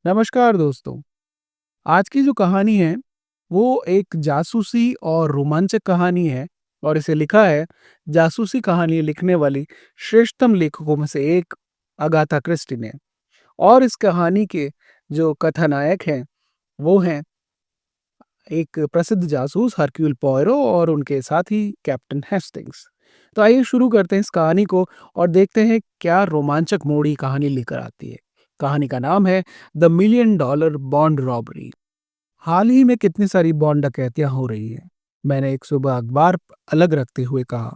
नमस्कार दोस्तों। आज की जो कहानी है वो एक जासूसी और रोमांचक कहानी है और इसे लिखा है जासूसी कहानी लिखने वाली श्रेष्ठतम लेखकों में से एक अगाथा क्रिस्टी ने। और इस कहानी के जो कथानायक हैं वो हैं एक प्रसिद्ध जासूस हरक्यूल पोयरो और उनके साथी कैप्टन हेस्टिंग्स। तो आइए शुरू करते हैं इस कहानी को और देखते हैं क्या रोमांचक मोड़ ये कहानी लेकर आती है। कहानी का नाम है the million dollar bond robbery. हाल ही में कितनी सारी बॉन्ड डकैतियां हो रही हैं। मैंने एक सुबह अखबार अलग रखते हुए कहा,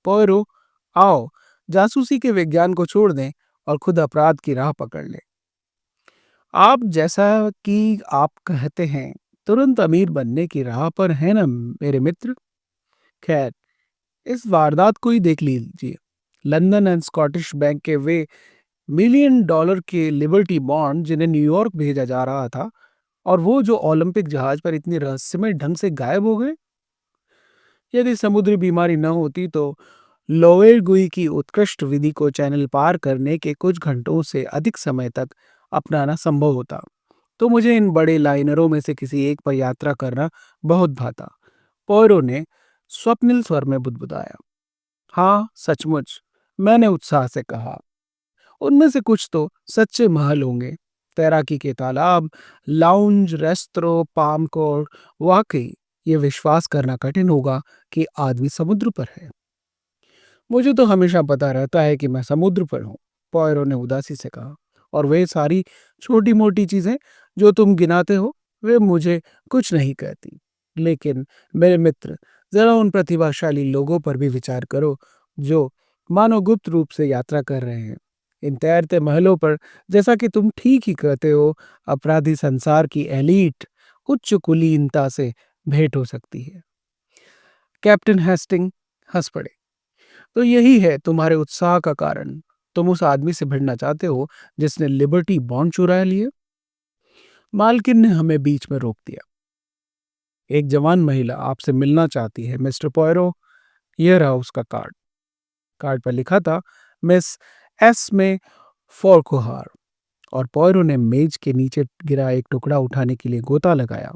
पोयरो, आओ जासूसी के विज्ञान को छोड़ दें और खुद अपराध की राह पकड़ लें। आप जैसा कि आप कहते हैं तुरंत अमीर बनने की राह पर है ना मेरे मित्र। खैर, इस वारदात को ही देख लीजिए। लंदन एंड स्कॉटिश बैंक के वे मिलियन डॉलर के लिबर्टी बॉन्ड जिन्हें न्यूयॉर्क भेजा जा रहा था, और वो जो ओलंपिक जहाज पर इतनी रहस्यमय ढंग से गायब हो गए। यदि समुद्री बीमारी न होती तो लोवेरगुई की उत्कृष्ट विधि को चैनल पार करने के कुछ घंटों से अधिक समय तक अपनाना संभव होता। तो मुझे इन बड़े लाइनरों में से किसी एक पर यात्रा करना बहुत भाता। पोयरो ने स्वप्निल स्वर में बुदबुदाया। हाँ, सचमुच, मैंने उत्साह से कहा। उनमें से कुछ तो सच्चे महल होंगे, तैराकी के तालाब, लाउंज, रेस्तरो, पाम कोर्ट। वाकई ये विश्वास करना कठिन होगा कि आदमी समुद्र पर है। मुझे तो हमेशा पता रहता है कि मैं समुद्र पर हूँ, पॉयरो ने उदासी से कहा। और वे सारी छोटी मोटी चीजें जो तुम गिनाते हो वे मुझे कुछ नहीं कहती। लेकिन मेरे मित्र, जरा उन प्रतिभाशाली लोगों पर भी विचार करो जो मानो गुप्त रूप से यात्रा कर रहे हैं इन तैरते महलों पर। जैसा कि तुम ठीक ही कहते हो, अपराधी संसार की एलीट उच्च कुलीनता से भेंट हो सकती है। कैप्टन हेस्टिंग हंस पड़े। तो यही है तुम्हारे उत्साह का कारण। तुम उस आदमी से भिड़ना चाहते हो जिसने लिबर्टी बॉन्ड चुरा लिए। मालकिन ने हमें बीच में रोक दिया। एक जवान महिला आपसे मिलना चाहती है मिस्टर पॉयरो। यह रहा उसका कार्ड। कार्ड पर लिखा था मिस एस में फॉर्कुहार। और पॉयरो ने मेज के नीचे गिरा एक टुकड़ा उठाने के लिए गोता लगाया,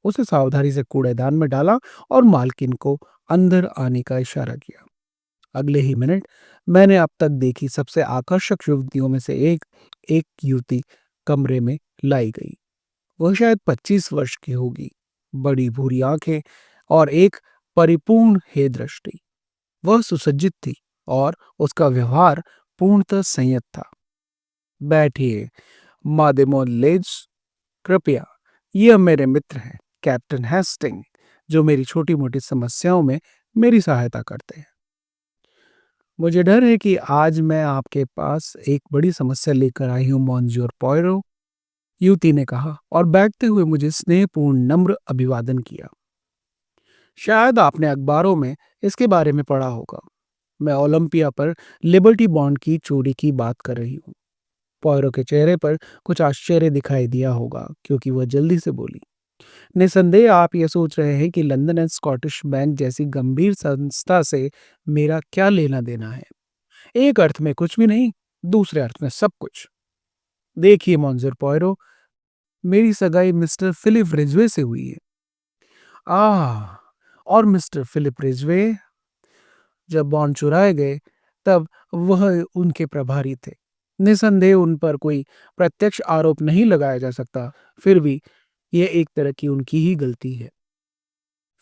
उसे सावधानी से कूड़ेदान में डाला और मालकिन को अंदर आने का इशारा किया। अगले ही मिनट मैंने अब तक देखी सबसे आकर्षक युवतियों में से एक एक युवती कमरे में लाई गई। वह शायद 25 वर्ष की होगी, बड़ी भूरी आंखें और एक परिपूर्ण हे दृष्टि। वह सुसज्जित थी और उसका व्यवहार पूर्णतः संयत था। बैठिए मादेमोन लेज, कृपया। यह मेरे मित्र हैं कैप्टन हेस्टिंग, जो मेरी छोटी मोटी समस्याओं में मेरी सहायता करते हैं। मुझे डर है कि आज मैं आपके पास एक बड़ी समस्या लेकर आई हूँ मॉन्सियोर पॉयरो, युवती ने कहा और बैठते हुए मुझे स्नेहपूर्ण नम्र अभिवादन किया। शायद आपने अखबारों में इसके बारे में पढ़ा होगा। मैं ओलंपिया पर लिबर्टी बॉन्ड की चोरी की बात कर रही हूँ। पॉयरो के चेहरे पर कुछ आश्चर्य दिखाई दिया होगा क्योंकि वह जल्दी से बोली, निसंदेह आप ये सोच रहे हैं कि लंदन एंड स्कॉटिश बैंक जैसी गंभीर संस्था से मेरा क्या लेना देना है। एक अर्थ में कुछ भी नहीं, दूसरे अर्थ में सब कुछ। देखिए मॉन्सियर पॉयरो, मेरी सगाई मिस्टर फिलिप रिजवे से हुई है। आह, और मिस्टर फिलिप रिजवे जब बॉन्ड चुराए गए तब वह उनके प्रभारी थे। निसंदेह उन पर कोई प्रत्यक्ष आरोप नहीं लगाया जा सकता, फिर भी यह एक तरह की उनकी ही गलती है।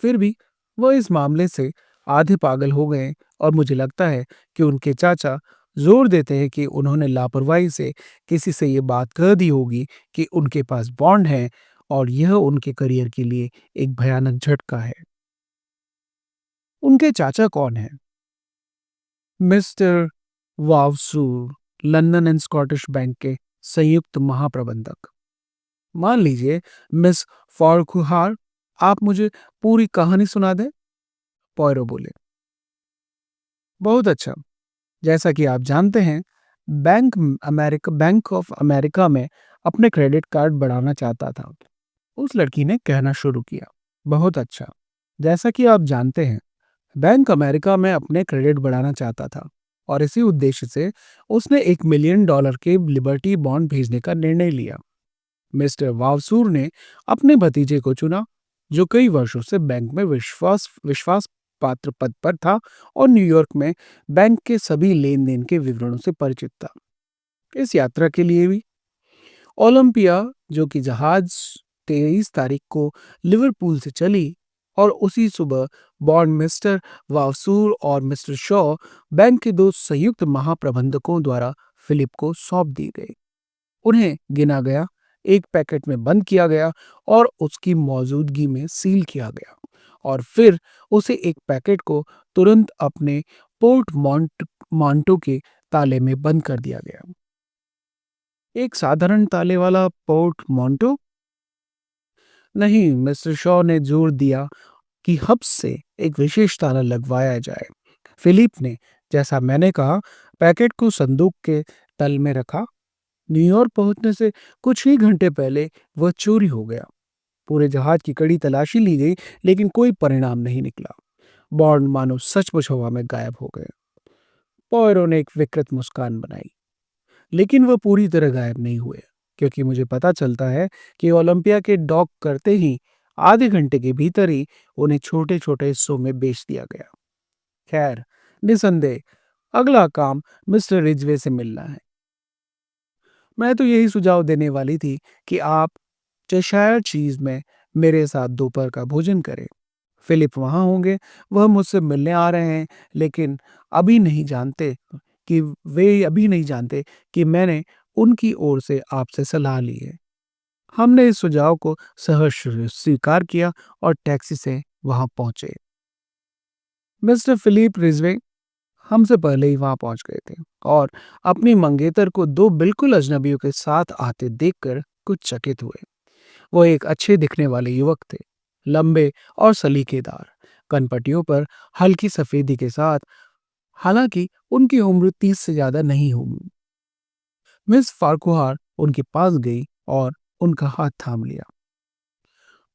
फिर भी वह इस मामले से आधे पागल हो गए और मुझे लगता है कि उनके चाचा जोर देते हैं कि उन्होंने लापरवाही से किसी से ये बात कह दी होगी कि उनके पास बॉन्ड है और यह उनके करियर के लिए एक भयानक झटका है। उनके चाचा कौन हैं? Mister Vavasour, London and Scottish bank के संयुक्त महाप्रबंधक। मान लीजिए मिस फॉर्कुहार, आप मुझे पूरी कहानी सुना दें। पॉयरो बोले। बहुत अच्छा। जैसा कि आप जानते हैं, बैंक ऑफ अमेरिका में अपने क्रेडिट कार्ड बढ़ाना चाहता था। उस लड़की ने कहना शुरू किया। बहुत अच्छा। जैसा कि आप जानते हैं, बैंक अमेरिका में अपने क्रेडिट बढ़ाना चाहता था और इसी उद्देश्य से उसने $1 मिलियन के लिबर्टी बॉन्ड भेजने का निर्णय लिया। मिस्टर वावसूर ने अपने भतीजे को चुना, जो कई वर्षों से बैंक में विश्वास विश्वास पात्र पद पर था और न्यूयॉर्क में बैंक के सभी लेन देन के विवरणों से परिचित था। इस यात्रा के लिए भी ओलंपिया, जो कि जहाज 23 तारीख को लिवरपूल से चली, और उसी सुबह बॉन्ड मिस्टर वावसूर और मिस्टर शॉ, बैंक के दो संयुक्त महाप्रबंधकों द्वारा फिलिप को सौंप दी गई। उन्हें गिना गया, एक पैकेट में बंद किया गया और उसकी मौजूदगी में सील किया गया, और फिर उसे एक पैकेट को तुरंत अपने पोर्ट मांटो के ताले में बंद कर दिया गया। एक साधारण ताले वाला पोर्ट मांटो? नहीं, मिस्टर शॉ ने जोर दिया कि हब से एक विशेष ताला लगवाया जाए। फिलिप ने, जैसा मैंने कहा, पैकेट को संदूक के तल में रखा। न्यूयॉर्क पहुंचने से कुछ ही घंटे पहले वह चोरी हो गया। पूरे जहाज की कड़ी तलाशी ली गई, लेकिन कोई परिणाम नहीं निकला। बॉन्ड मानो सचमुच हवा में गायब हो गए। पॉयरो ने एक विकृत मुस्कान बनाई। लेकिन वह पूरी तरह गायब नहीं हुए, क्योंकि मुझे पता चलता है कि ओलंपिया के डॉक करते ही आधे घंटे के भीतर ही उन्हें छोटे छोटे हिस्सों में बेच दिया गया। खैर, निसंदेह अगला काम मिस्टर रिजवे से मिलना है। मैं तो यही सुझाव देने वाली थी कि आप चेशायर चीज में मेरे साथ दोपहर का भोजन करें। फिलिप वहां होंगे, वह मुझसे मिलने आ रहे हैं, लेकिन अभी नहीं जानते वे अभी नहीं जानते कि मैंने उनकी ओर से आपसे सलाह ली है। हमने इस सुझाव को सहर्ष स्वीकार किया और टैक्सी से वहां पहुंचे। मिस्टर फिलिप रिजवे हमसे पहले ही वहां पहुंच गए थे और अपनी मंगेतर को दो बिल्कुल अजनबियों के साथ आते देखकर कुछ चकित हुए। वो एक अच्छे दिखने वाले युवक थे, लंबे और सलीकेदार, कनपटियों पर हल्की सफेदी के साथ। हालांकि उनकी उम्र 30 से ज्यादा नहीं होगी। मिस फार्कुहार उनके पास गई और उनका हाथ थाम लिया।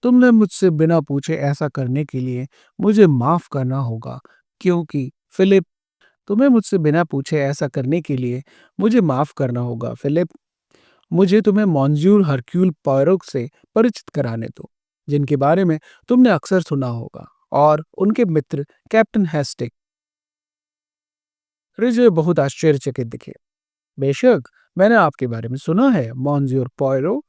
तुमने मुझसे बिना पूछे ऐसा करने के लिए मुझे माफ करना होगा, क्योंकि फिलिप तुम्हें मुझसे बिना पूछे ऐसा करने के लिए मुझे माफ करना होगा, फिलिप। मुझे तुम्हें मॉन्ज्यूर हरक्यूल पॉयरोक से परिचित कराने दो, जिनके बारे में तुमने अक्सर सुना होगा, और उनके मित्र कैप्टन हेस्टिक। रिजवे बहुत आश्चर्यचकित दिखे। बेशक, मैंने आपके बारे में सुना है, मॉन्ज्यूर पॉयरो,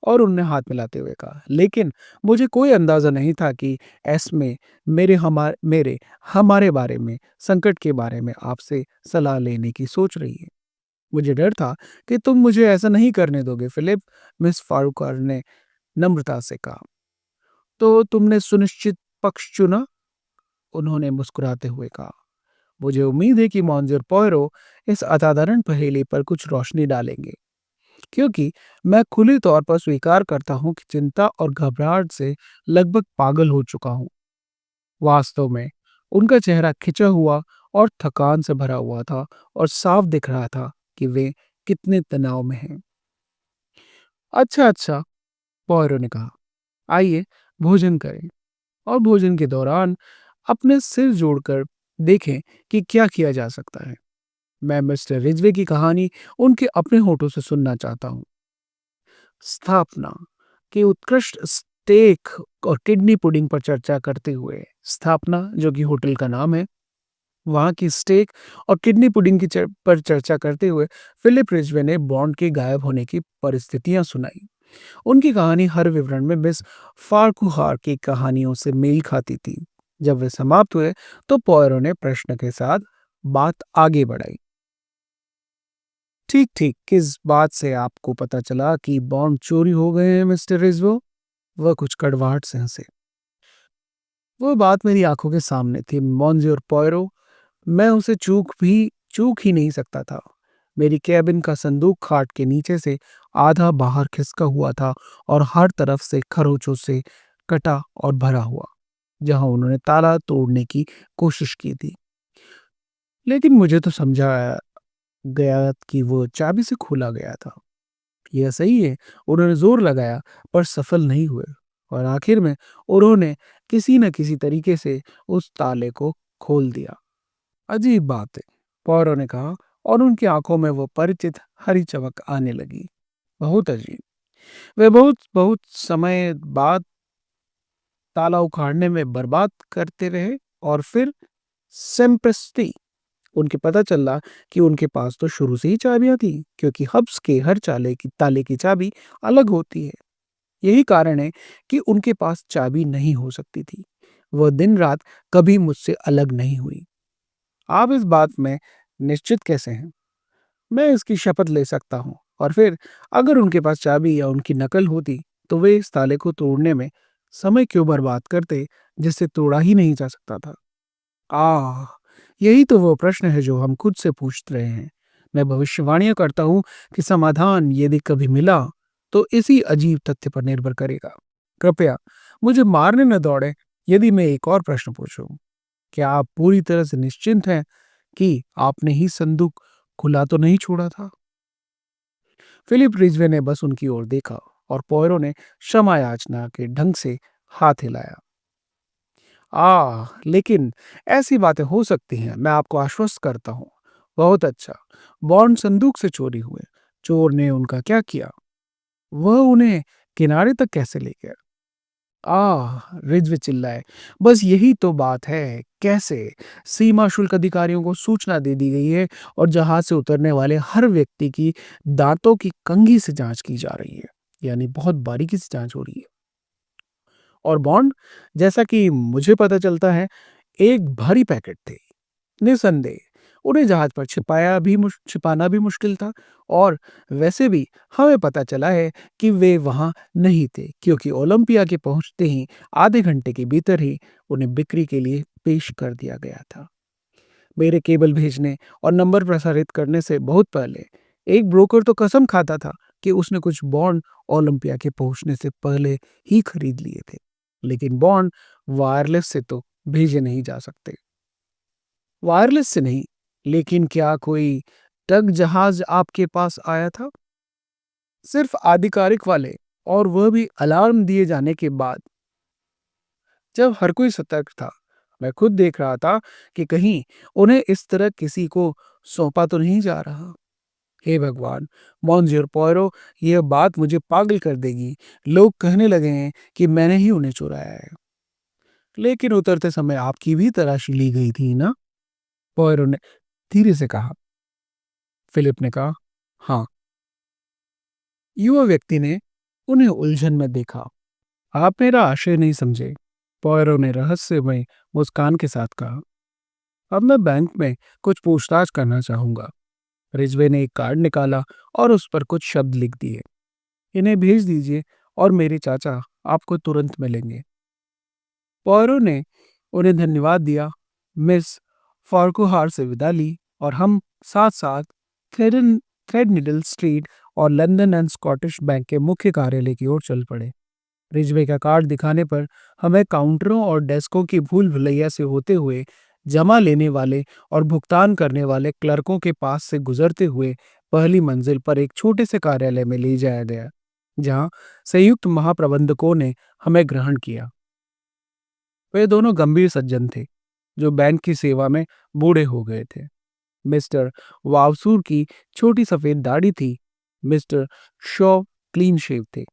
और उनने हाथ मिलाते हुए कहा, लेकिन मुझे कोई अंदाजा नहीं था कि एस्मे मेरे हमारे बारे में, संकट के बारे में आपसे सलाह लेने की सोच रही है। मुझे डर था कि तुम मुझे ऐसा नहीं करने दोगे, फिलिप, मिस फारूकर ने नम्रता से कहा। तो तुमने सुनिश्चित पक्ष चुना? उन्होंने मुस्कुराते हुए कहा। मुझे उम्मीद है कि मॉन्जर पॉयरो इस असाधारण पहेली पर कुछ रोशनी डालेंगे, क्योंकि मैं खुले तौर पर स्वीकार करता हूं कि चिंता और घबराहट से लगभग पागल हो चुका हूं। वास्तव में उनका चेहरा खिंचा हुआ और थकान से भरा हुआ था, और साफ दिख रहा था कि वे कितने तनाव में हैं। अच्छा अच्छा, पॉयरो ने कहा, आइए भोजन करें, और भोजन के दौरान अपने सिर जोड़कर देखें कि क्या किया जा सकता है। मैं मिस्टर रिजवे की कहानी उनके अपने होठों से सुनना चाहता हूँ। स्थापना के उत्कृष्ट स्टेक और किडनी पुडिंग पर चर्चा करते हुए, स्थापना जो कि होटल का नाम है, वहाँ की स्टेक और किडनी पुडिंग पर चर्चा करते हुए फिलिप रिजवे ने बॉन्ड के गायब होने की परिस्थितियां सुनाई। उनकी कहानी हर विवरण में मिस फार्कुहार की कहानियों से मेल खाती थी। जब वे समाप्त हुए तो पॉयरो ने प्रश्न के साथ बात आगे बढ़ाई। ठीक ठीक, किस बात से आपको पता चला कि बॉन्ड चोरी हो गए हैं, मिस्टर रिजवो? वह कुछ कड़वाहट से हंसे। वह बात मेरी आंखों के सामने थी, मॉन्सियोर पॉयरो। मैं उसे चूक ही नहीं सकता था। मेरी कैबिन का संदूक खाट के नीचे से आधा बाहर खिसका हुआ था, और हर तरफ से खरोचों से कटा और भरा हुआ, जहां उन्होंने ताला तोड़ने की कोशिश की थी। लेकिन मुझे तो समझा गया कि वो चाबी से खोला गया था। यह सही है, उन्होंने जोर लगाया, पर सफल नहीं हुए, और आखिर में उन्होंने किसी न किसी तरीके से उस ताले को खोल दिया। अजीब बात है, पौरो ने कहा, और उनकी आंखों में वो परिचित हरी चमक आने लगी। बहुत अजीब। वे बहुत बहुत समय बाद ताला उखाड़ने में बर्बाद करते रहे और फिर सेम्प्रस्ती उनके पता चला कि उनके पास तो शुरू से ही चाबियां थी, क्योंकि हब्स के हर चाले की ताले की चाबी अलग होती है। यही कारण है कि उनके पास चाबी नहीं हो सकती थी। वह दिन रात कभी मुझसे अलग नहीं हुई। आप इस बात में निश्चित कैसे हैं? मैं इसकी शपथ ले सकता हूँ। और फिर अगर उनके पास चाबी या उनकी नकल होती, तो वे इस ताले को तोड़ने में समय क्यों बर्बाद करते, जिससे तोड़ा ही नहीं जा सकता था? आह! यही तो वो प्रश्न है जो हम खुद से पूछ रहे हैं। मैं भविष्यवाणियाँ करता हूँ कि समाधान यदि कभी मिला, तो इसी अजीब तथ्य पर निर्भर करेगा। कृपया मुझे मारने न दौड़ें यदि मैं एक और प्रश्न पूछूं। क्या आप पूरी तरह से निश्चिंत हैं कि आपने ही संदूक खुला तो नहीं छोड़ा था? फिलिप रिजवे ने बस उनकी ओर देखा और पोयरो ने क्षमा याचना के ढंग से हाथ हिलाया। लेकिन ऐसी बातें हो सकती हैं, मैं आपको आश्वस्त करता हूँ। बहुत अच्छा। बॉन्ड संदूक से चोरी हुए। चोर ने उनका क्या किया? वह उन्हें किनारे तक कैसे ले गया? रिजवे चिल्लाए। बस यही तो बात है। कैसे? सीमा शुल्क अधिकारियों को सूचना दे दी गई है और जहाज से उतरने वाले हर व्यक्ति की दांतों की कंघी से जांच की जा रही है। यानी बहुत बारीकी से जांच हो रही है। और बॉन्ड, जैसा कि मुझे पता चलता है, एक भारी पैकेट थे। निसंदेह उन्हें जहाज पर छिपाना भी मुश्किल था। और वैसे भी हमें पता चला है कि वे वहां नहीं थे, क्योंकि ओलंपिया के पहुंचते ही आधे घंटे के भीतर ही उन्हें बिक्री के लिए पेश कर दिया गया था। मेरे केबल भेजने और नंबर प्रसारित करने से बहुत पहले एक ब्रोकर तो कसम खाता था कि उसने कुछ बॉन्ड ओलंपिया के पहुंचने से पहले ही खरीद लिए थे। लेकिन बॉन्ड वायरलेस से तो भेजे नहीं जा सकते। वायरलेस से नहीं, लेकिन क्या कोई टग जहाज आपके पास आया था? सिर्फ आधिकारिक वाले, और वह भी अलार्म दिए जाने के बाद, जब हर कोई सतर्क था। मैं खुद देख रहा था कि कहीं उन्हें इस तरह किसी को सौंपा तो नहीं जा रहा। हे भगवान! मॉन्सिeur पॉयरो, यह बात मुझे पागल कर देगी। लोग कहने लगे हैं कि मैंने ही उन्हें चुराया है। लेकिन उतरते समय आपकी भी तलाशी ली गई थी ना? पॉयरो ने धीरे से कहा। फिलिप ने कहा, हाँ। युवा व्यक्ति ने उन्हें उलझन में देखा। आप मेरा आशय नहीं समझे, पॉयरो ने रहस्यमय मुस्कान के साथ कहा। अब मैं बैंक में कुछ पूछताछ करना चाहूंगा। रिजवे ने एक कार्ड निकाला और उस पर कुछ शब्द लिख दिए। इन्हें भेज दीजिए और मेरे चाचा आपको तुरंत मिलेंगे। पॉयरो ने उन्हें धन्यवाद दिया, मिस फार्कुहार से विदा ली और हम साथ साथ थ्रेडन थ्रेडनिडल स्ट्रीट और लंदन एंड स्कॉटिश बैंक के मुख्य कार्यालय की ओर चल पड़े। रिजवे का कार्ड दिखाने पर हमें काउंटरों और डेस्कों की भूल भुलैया से होते हुए जमा लेने वाले और भुगतान करने वाले क्लर्कों के पास से गुजरते हुए पहली मंजिल पर एक छोटे से कार्यालय में ले जाया गया, जहां संयुक्त महाप्रबंधकों ने हमें ग्रहण किया। वे दोनों गंभीर सज्जन थे, जो बैंक की सेवा में बूढ़े हो गए थे। मिस्टर वावसूर की छोटी सफेद दाढ़ी थी। मिस्टर शॉ क्लीन शेव थे।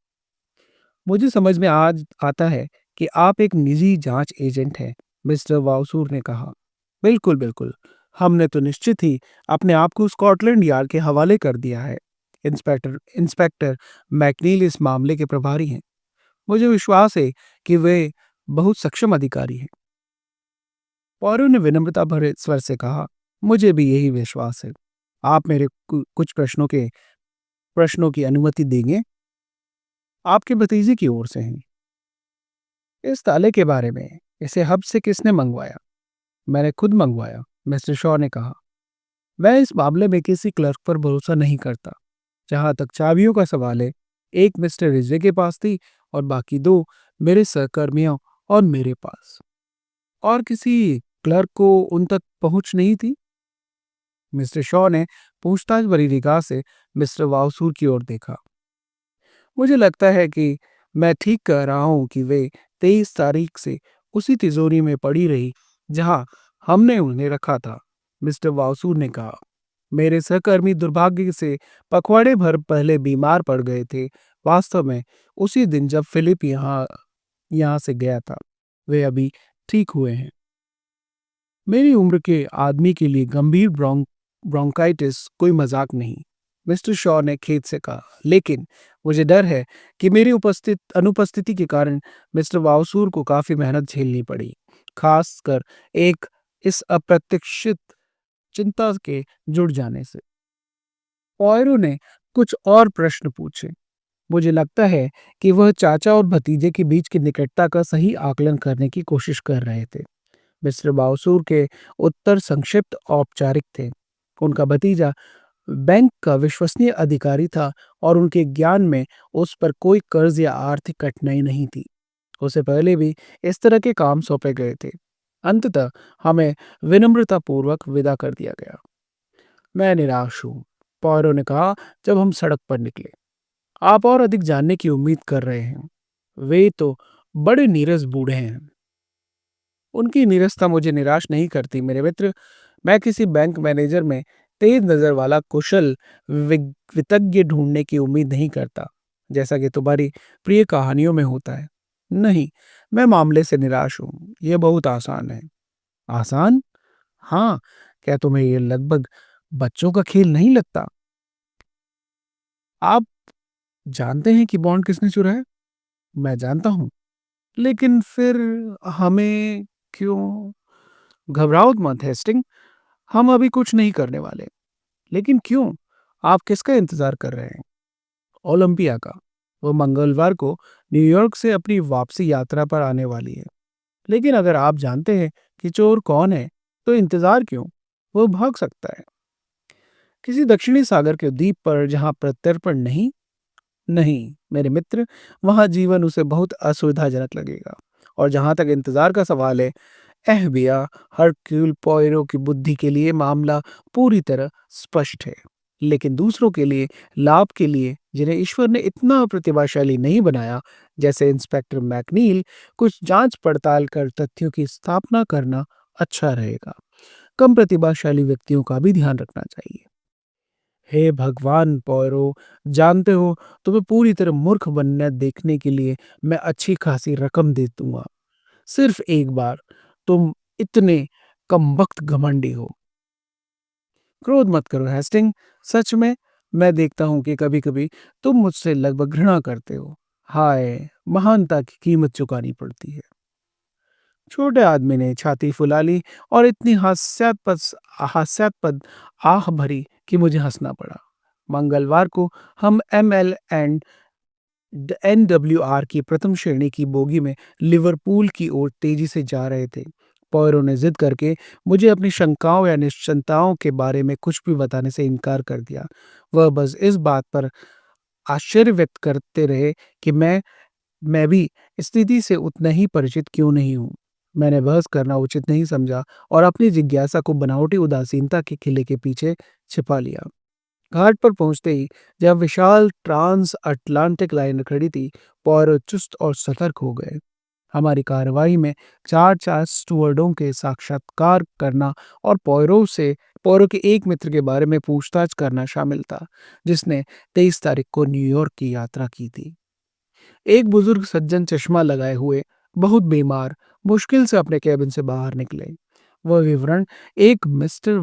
मुझे समझ में आज आता है कि आप एक निजी जांच एजेंट हैं, मिस्टर वावसूर ने कहा। बिल्कुल बिल्कुल। हमने तो निश्चित ही अपने आप को स्कॉटलैंड यार्ड के हवाले कर दिया है। इंस्पेक्टर इंस्पेक्टर मैकनील इस मामले के प्रभारी हैं। मुझे विश्वास है कि वे बहुत सक्षम अधिकारी हैं। पौरो ने विनम्रता भरे स्वर से कहा, मुझे भी यही विश्वास है। आप मेरे कुछ प्रश्नों की अनुमति देंगे? आपके भतीजे की ओर से हैं। इस ताले के बारे में, इसे हब से किसने मंगवाया? मैंने खुद मंगवाया, मिस्टर शॉ ने कहा। मैं इस मामले में किसी क्लर्क पर भरोसा नहीं करता। जहां तक चाबियों का सवाल है, एक मिस्टर रिजवे के पास थी और बाकी दो मेरे सहकर्मियों और मेरे पास। और किसी क्लर्क को उन तक पहुंच नहीं थी? मिस्टर शॉ ने पूछताछ भरी निगाह से मिस्टर वावसूर की ओर देखा। मुझे लगता है कि मैं ठीक कह रहा हूं कि वे 23 तारीख से उसी तिजोरी में पड़ी रही जहां हमने उन्हें रखा था, मिस्टर वावसूर ने कहा। मेरे सहकर्मी दुर्भाग्य से पखवाड़े भर पहले बीमार पड़ गए थे। वास्तव में उसी दिन जब फिलिप यहाँ यहाँ से गया था, वे अभी ठीक हुए हैं। मेरी उम्र के आदमी के लिए गंभीर ब्रोंकाइटिस कोई मजाक नहीं, मिस्टर शॉ ने खेद से कहा। लेकिन मुझे डर है कि मेरी अनुपस्थिति के कारण मिस्टर वाउसूर को काफी मेहनत झेलनी पड़ी, खासकर एक इस अप्रत्याशित चिंता के जुड़ जाने से। पॉयरो ने कुछ और प्रश्न पूछे। मुझे लगता है कि वह चाचा और भतीजे के बीच की निकटता का सही आकलन करने की कोशिश कर रहे थे। मिस्टर बावसूर के उत्तर संक्षिप्त औपचारिक थे। उनका भतीजा बैंक का विश्वसनीय अधिकारी था और उनके ज्ञान में उस पर कोई कर्ज या आर्थिक कठिनाई नहीं थी। उसे पहले भी इस तरह के काम सौंपे गए थे। अंततः हमें विनम्रतापूर्वक विदा कर दिया गया। मैं निराश हूँ, पॉयरो ने कहा जब हम सड़क पर निकले। आप और अधिक जानने की उम्मीद कर रहे हैं। वे तो बड़े नीरस बूढ़े हैं। उनकी नीरसता मुझे निराश नहीं करती मेरे मित्र। मैं किसी बैंक मैनेजर में तेज नजर वाला कुशल वितज्ञ ढूंढने की उम्मीद नहीं करता, जैसा कि तुम्हारी प्रिय कहानियों में होता है। नहीं, मैं मामले से निराश हूँ। यह बहुत आसान है। आसान? हाँ। क्या तुम्हें यह लगभग बच्चों का खेल नहीं लगता? आप जानते हैं कि बॉन्ड किसने चुराया? मैं जानता हूँ। लेकिन फिर हमें क्यों? घबराओ मत हेस्टिंग, हम अभी कुछ नहीं करने वाले। लेकिन क्यों? आप किसका इंतजार कर रहे हैं? ओलंपिया का। वो मंगलवार को न्यूयॉर्क से अपनी वापसी यात्रा पर आने वाली है। लेकिन अगर आप जानते हैं कि चोर कौन है, तो इंतजार क्यों? वो भाग सकता है। किसी दक्षिणी सागर के द्वीप पर जहां प्रत्यर्पण नहीं। नहीं मेरे मित्र, वहां जीवन उसे बहुत असुविधाजनक लगेगा। और जहां तक इंतजार का सवाल है, एहबिया हरक्यूल पोयरो की बुद्धि के लिए मामला पूरी तरह स्पष्ट है। लेकिन दूसरों के लिए, लाभ के लिए, जिन्हें ईश्वर ने इतना प्रतिभाशाली नहीं बनाया, जैसे इंस्पेक्टर मैकनील, कुछ जांच पड़ताल कर तथ्यों की स्थापना करना अच्छा रहेगा। कम प्रतिभाशाली व्यक्तियों का भी ध्यान रखना चाहिए। हे भगवान पॉयरो, जानते हो, तुम्हें पूरी तरह मूर्ख बनने देखने के लिए मैं अच्छी खासी रकम दे दूंगा। सिर्फ एक बार। तुम इतने कमबख्त घमंडी हो। क्रोध मत करो हेस्टिंग। सच में मैं देखता हूं कि कभी-कभी तुम मुझसे लगभग घृणा करते हो। हाय, महानता की कीमत चुकानी पड़ती है। छोटे आदमी ने छाती फुला ली और इतनी हास्यास्पद आह भरी कि मुझे हंसना पड़ा। मंगलवार को हम एमएल एंड एनडब्ल्यूआर की प्रथम श्रेणी की बोगी में लिवरपूल की ओर तेजी से जा रहे थे। पॉयरो ने जिद करके मुझे अपनी शंकाओं या निश्चिंताओं के बारे में कुछ भी बताने से इनकार कर दिया। वह बस इस बात पर आश्चर्य व्यक्त करते रहे कि मैं भी स्थिति से उतना ही परिचित क्यों नहीं हूँ। मैंने बहस करना उचित नहीं समझा और अपनी जिज्ञासा को बनावटी उदासीनता के किले के पीछे छिपा लिया। घाट पर पहुंचते ही, जब विशाल ट्रांस अटलांटिक लाइनर खड़ी थी, पॉयरो चुस्त और सतर्क हो गए। हमारी कार्यवाही में चार चार स्टुअर्डों के साक्षात्कार करना और पॉयरो के एक मित्र के बारे में पूछताछ करना शामिल था, जिसने 23 तारीख को न्यूयॉर्क की यात्रा की थी। एक बुजुर्ग सज्जन चश्मा लगाए हुए, बहुत बीमार, मुश्किल से अपने कैबिन से बाहर निकले। वह विवरण एक मिस्टर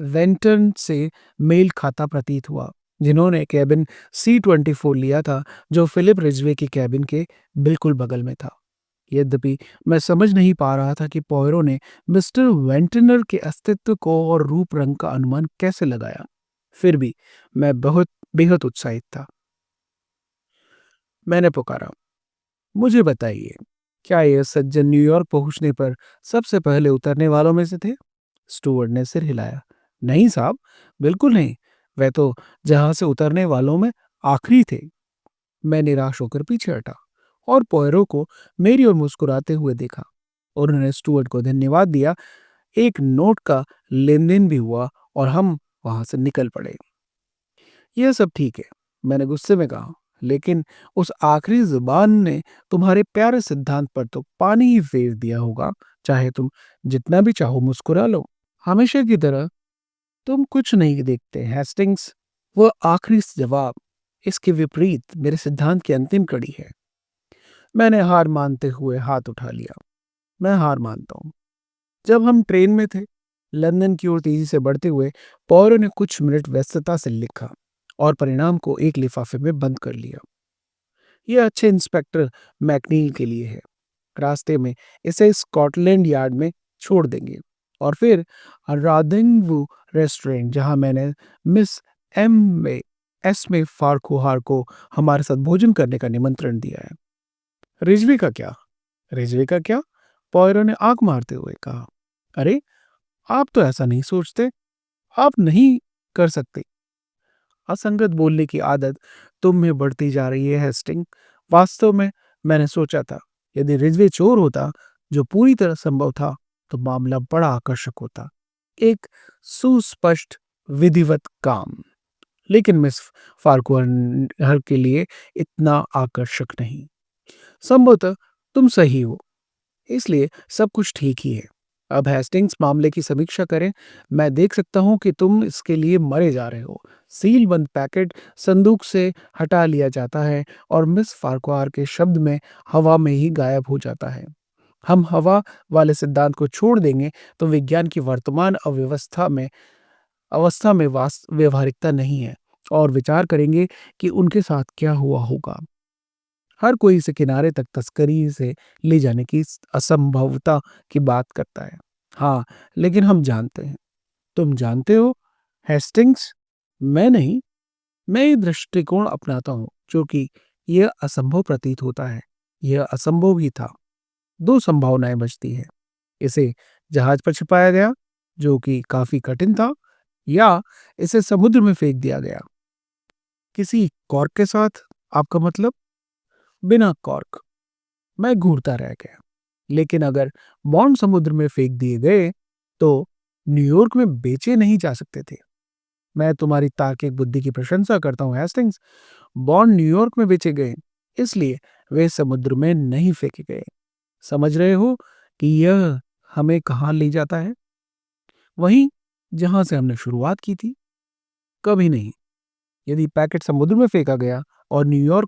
वेंटन से मेल खाता प्रतीत हुआ, जिन्होंने कैबिन C24 लिया था, जो फिलिप रिजवे की कैबिन के बिल्कुल बगल में था। यद्यपि मैं समझ नहीं पा रहा था कि पॉयरो ने मिस्टर वेंटनर के अस्तित्व को और रूप रंग का अनुमान कैसे लगाया, फिर भी मैं बहुत बेहद उत्साहित था। मैंने पुकारा, मुझे बताइए, क्या यह सज्जन न्यूयॉर्क पहुंचने पर सबसे पहले उतरने वालों में से थे? स्टुअर्ट ने सिर हिलाया। नहीं साहब, बिल्कुल नहीं। वह तो जहां से उतरने वालों में आखिरी थे। मैं निराश होकर पीछे हटा और पॉयरो को मेरी ओर मुस्कुराते हुए देखा। उन्होंने स्टुअर्ट को धन्यवाद दिया। एक नोट का लेन देन भी हुआ और हम वहां से निकल पड़े। यह सब ठीक है, मैंने गुस्से में कहा, लेकिन उस आखिरी जुबान ने तुम्हारे प्यारे सिद्धांत पर तो पानी ही फेर दिया होगा। चाहे तुम जितना भी चाहो मुस्कुरा लो। हमेशा की तरह तुम कुछ नहीं देखते हेस्टिंग्स। वह आखिरी जवाब इसके विपरीत मेरे सिद्धांत की अंतिम कड़ी है। मैंने हार मानते हुए हाथ उठा लिया। मैं हार मानता हूँ। जब हम ट्रेन में थे, लंदन की ओर तेजी से बढ़ते हुए, पौरो ने कुछ मिनट व्यस्तता से लिखा और परिणाम को एक लिफाफे में बंद कर लिया। यह अच्छे इंस्पेक्टर मैकनील के लिए है। रास्ते में इसे स्कॉटलैंड यार्ड में छोड़ देंगे और फिर राधिंगवू रेस्टोरेंट, जहां मैंने मिस एम में एस में फारकुहार को हमारे साथ भोजन करने का निमंत्रण दिया है। रिजवी का क्या? रिजवी का क्या? पॉयरो ने आंख मारते हुए कहा। अरे, आप तो ऐसा नहीं सोचते। आप नहीं कर सकते। असंगत बोलने की आदत तुम में बढ़ती जा रही है हेस्टिंग। वास्तव में मैंने सोचा था, यदि रिजवी चोर होता, जो पूरी तरह संभव था, तो मामला बड़ा आकर्षक होता। एक सुस्पष्ट विधिवत काम। लेकिन मिस फार्कुहर के लिए इतना आकर्षक नहीं। संभवतः तुम सही हो, इसलिए सब कुछ ठीक ही है। अब हेस्टिंग्स मामले की समीक्षा करें। मैं देख सकता हूं कि तुम इसके लिए मरे जा रहे हो। सील बंद पैकेट संदूक से हटा लिया जाता है और मिस फार्कुआर के शब्द में हवा में ही गायब हो जाता है। हम हवा वाले सिद्धांत को छोड़ देंगे तो विज्ञान की वर्तमान अवस्था में व्यवहारिकता नहीं है और विचार करेंगे कि उनके साथ क्या हुआ होगा। हर कोई इसे किनारे तक तस्करी से ले जाने की असंभवता की बात करता है। हाँ, लेकिन हम जानते हैं। तुम जानते हो, हेस्टिंग्स? मैं नहीं। मैं ये दृष्टिकोण अपनाता हूँ, क्योंकि यह असंभव प्रतीत होता है। यह असंभव ही था। दो संभावनाएं बचती हैं। इसे जहाज पर छिपाया गया, जो कि काफी कठिन था, या इसे समुद्र में फेंक दिया गया। किसी कॉर्क के साथ? आपका मतलब? बिना कॉर्क। मैं घूरता रह गया। लेकिन अगर बॉन्ड समुद्र में फेंक दिए गए, तो न्यूयॉर्क में बेचे नहीं जा सकते थे। मैं तुम्हारी तार्किक बुद्धि की प्रशंसा करता हूँ हेस्टिंग्स। बॉन्ड न्यूयॉर्क में बेचे गए, इसलिए वे समुद्र में नहीं फेंके गए। समझ रहे हो कि यह हमें कहाँ ले जाता है? वहीं जहां से हमने शुरुआत की थी। कभी नहीं। यदि पैकेट समुद्र में फेंका गया और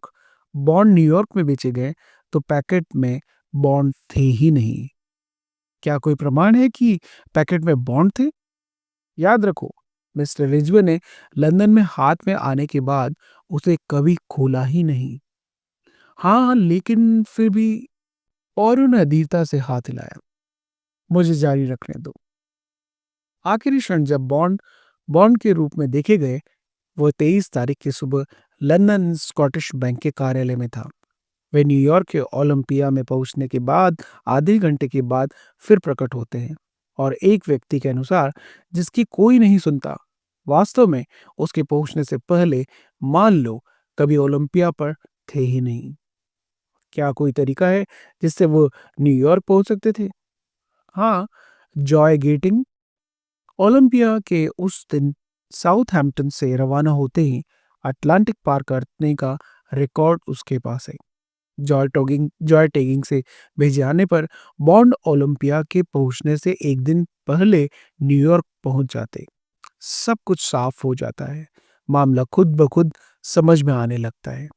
बॉन्ड न्यूयॉर्क में बेचे गए, तो पैकेट में बॉन्ड थे ही नहीं। क्या कोई प्रमाण है कि पैकेट में बॉन्ड थे? याद रखो, मिस्टर रिजवे ने लंदन में हाथ में आने के बाद उसे कभी खोला ही नहीं। हाँ, लेकिन फिर भी। और उन्हें अधीरता से हाथ हिलाया। मुझे जारी रखने दो। आखिरी क्षण जब बॉन्ड बॉन्ड के रूप में देखे गए, वो 23 तारीख की सुबह लंदन स्कॉटिश बैंक के कार्यालय में था। वे न्यूयॉर्क के ओलंपिया में पहुंचने के बाद आधे घंटे के बाद फिर प्रकट होते हैं और एक व्यक्ति के अनुसार, जिसकी कोई नहीं सुनता, वास्तव में उसके पहुंचने से पहले मान लो कभी ओलंपिया पर थे ही नहीं। क्या कोई तरीका है जिससे वो न्यूयॉर्क पहुंच सकते थे? हाँ, जॉय गेटिंग। ओलंपिया के उस दिन साउथहैम्पटन से रवाना होते ही अटलांटिक पार करने का रिकॉर्ड उसके पास है। जॉय टैगिंग से भेजे जाने पर बॉन्ड ओलंपिया के पहुंचने से एक दिन पहले न्यूयॉर्क पहुंच जाते। सब कुछ साफ हो जाता है। मामला खुद ब खुद समझ में आने लगता है।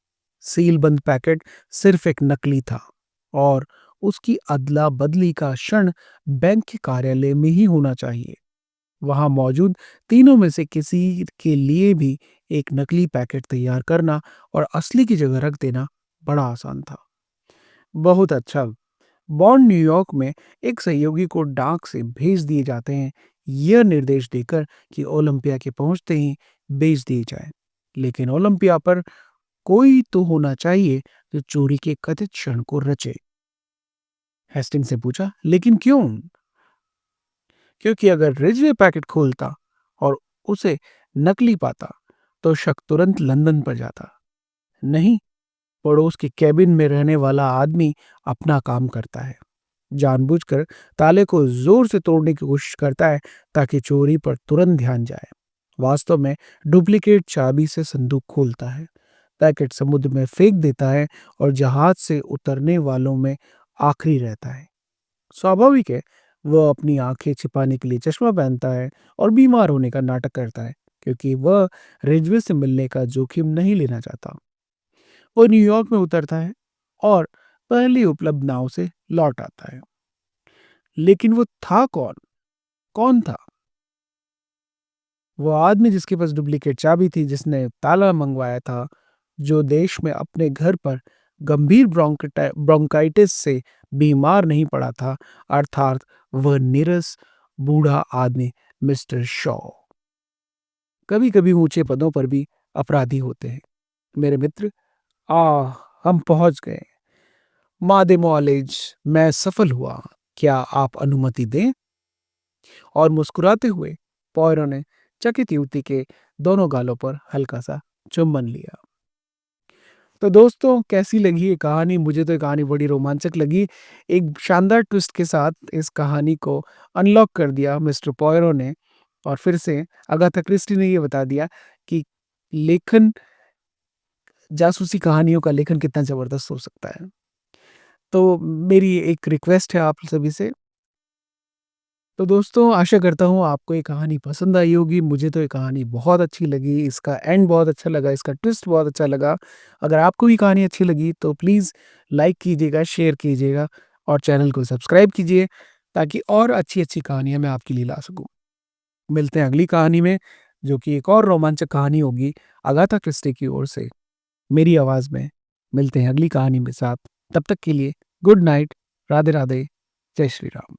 सीलबंद पैकेट सिर्फ एक नकली था और उसकी अदला बदली का क्षण बैंक के कार्यालय में ही होना चाहिए। वहां मौजूद तीनों में से किसी के लिए भी एक नकली पैकेट तैयार करना और असली की जगह रख देना बड़ा आसान था। बहुत अच्छा। बॉन्ड न्यूयॉर्क में एक सहयोगी को डाक से भेज दिए जाते हैं, यह निर्देश देकर कि ओलंपिया के पहुंचते ही बेच दिए जाए। लेकिन ओलंपिया पर कोई तो होना चाहिए जो चोरी के कथित क्षण को रचे। हेस्टिंग से पूछा, लेकिन क्यों? क्योंकि अगर रिजवे पैकेट खोलता और उसे नकली पाता, तो शक तुरंत लंदन पर जाता। नहीं, पड़ोस के कैबिन में रहने वाला आदमी अपना काम करता है। जानबूझकर ताले को जोर से तोड़ने की कोशिश करता है ताकि चोरी पर तुरंत ध्यान जाए। वास्तव में डुप्लीकेट चाबी से संदूक खोलता है, पैकेट समुद्र में फेंक देता है और जहाज से उतरने वालों में आखिरी रहता है। स्वाभाविक है, वह अपनी आंखें छिपाने के लिए चश्मा पहनता है और बीमार होने का नाटक करता है, क्योंकि वह रिजवे से मिलने का जोखिम नहीं लेना चाहता। वो न्यूयॉर्क में उतरता है और पहली उपलब्ध नाव से लौट आता है। लेकिन वो था कौन? कौन था? वो आदमी जिसके पास डुप्लीकेट चाबी थी, जिसने ताला मंगवाया था, जो देश में अपने घर पर गंभीर ब्रोंकाइटिस से बीमार नहीं पड़ा था, अर्थात वह नीरस बूढ़ा आदमी मिस्टर शॉ। कभी-कभी ऊंचे पदों पर भी अपराधी होते हैं। मेरे मित्र, हम पहुंच गए। मादे मुआलिज, मैं सफल हुआ। क्या आप अनुमति दें? और मुस्कुराते हुए पॉयरो ने चकित युवती के दोनों गालों पर हल्का सा चुम्बन लिया। तो दोस्तों, कैसी लगी ये कहानी? मुझे तो ये कहानी बड़ी रोमांचक लगी। एक शानदार ट्विस्ट के साथ इस कहानी को अनलॉक कर दिया मिस्टर पॉयरो ने, और फिर से अगाथा क्रिस्टी ने ये बता दिया कि लेखन, जासूसी कहानियों का लेखन कितना ज़बरदस्त हो सकता है। तो मेरी एक रिक्वेस्ट है आप सभी से। तो दोस्तों, आशा करता हूँ आपको ये कहानी पसंद आई होगी। मुझे तो ये कहानी बहुत अच्छी लगी, इसका एंड बहुत अच्छा लगा, इसका ट्विस्ट बहुत अच्छा लगा। अगर आपको ये कहानी अच्छी लगी तो प्लीज़ लाइक कीजिएगा, शेयर कीजिएगा और चैनल को सब्सक्राइब कीजिए, ताकि और अच्छी-अच्छी कहानियाँ मैं आपके लिए ला सकूँ। मिलते हैं अगली कहानी में, जो कि एक और रोमांचक कहानी होगी अगाथा क्रिस्टी की ओर से, मेरी आवाज़ में। मिलते हैं अगली कहानी के साथ। तब तक के लिए गुड नाइट, राधे-राधे, जय श्री राम।